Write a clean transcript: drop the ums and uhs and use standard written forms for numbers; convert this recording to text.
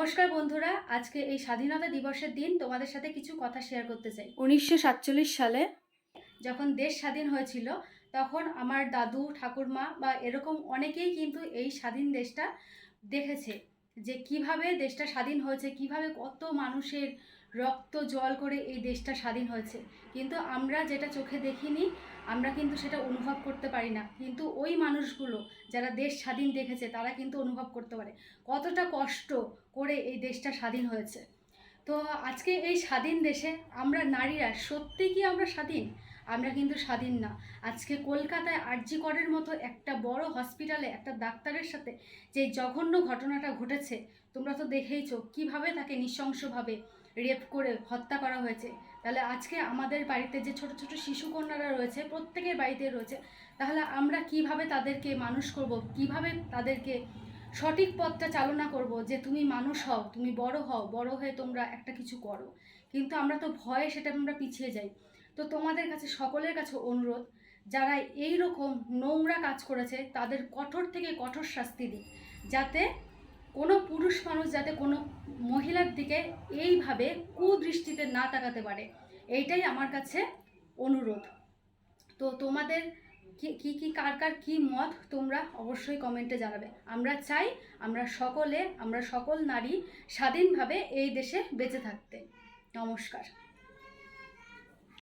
নমস্কার বন্ধুরা, আজকে এই স্বাধীনতা দিবসের দিন তোমাদের সাথে কিছু কথা শেয়ার করতে চাই। 1947 সালে যখন দেশ স্বাধীন হয়েছিল, তখন আমার দাদু ঠাকুরমা বা এরকম অনেকেই কিন্তু এই স্বাধীন দেশটা দেখেছে, যে কিভাবে দেশটা স্বাধীন হয়েছে, কিভাবে কত মানুষের রক্ত জল করে এই দেশটা স্বাধীন হয়েছে। কিন্তু আমরা যেটা চোখে দেখিনি, আমরা কিন্তু সেটা অনুভব করতে পারি না। কিন্তু ওই মানুষগুলো যারা দেশ স্বাধীন দেখেছে, তারা কিন্তু অনুভব করতে পারে কতটা কষ্ট করে এই দেশটা স্বাধীন হয়েছে। তো আজকে এই স্বাধীন দেশে আমরা নারীরা সত্যি কি আমরা স্বাধীন? আমরা কিন্তু স্বাধীন না। আজকে কলকাতায় আরজি করের মতো একটা বড় হসপিটালে একটা ডাক্তারের সাথে যে জঘন্য ঘটনাটা ঘটেছে, তোমরা তো দেখেইছো কিভাবে তাকে নৃশংসভাবে রেপ করে হত্যা করা হয়েছে। তাহলে আজকে আমাদের বাড়িতে যে ছোট ছোট শিশুকন্যারা রয়েছে, প্রত্যেকের বাড়িতে রয়েছে, তাহলে আমরা কিভাবে তাদেরকে মানুষ করব, কিভাবে তাদেরকে সঠিক পথটা চালনা করব, যে তুমি মানুষ হও, তুমি বড় হও, বড় হয়ে তোমরা একটা কিছু করো। কিন্তু আমরা তো ভয়ে সেটা আমরা পিছিয়ে যাই। তো তোমাদের কাছে, সকলের কাছে অনুরোধ, যারা এই রকম নোংরা কাজ করেছে তাদের কঠোর থেকে কঠোর শাস্তি দিই, যাতে কোনো পুরুষ মানুষ যাতে কোনো মহিলার দিকে এইভাবে কুদৃষ্টিতে না তাকাতে পারে। এইটাই আমার কাছে অনুরোধ। তো তোমাদের কি কি কার কার কি মত, তোমরা অবশ্যই কমেন্টে জানাবে। আমরা চাই আমরা সকল নারী স্বাধীনভাবে এই দেশে বেঁচে থাকতে। নমস্কার।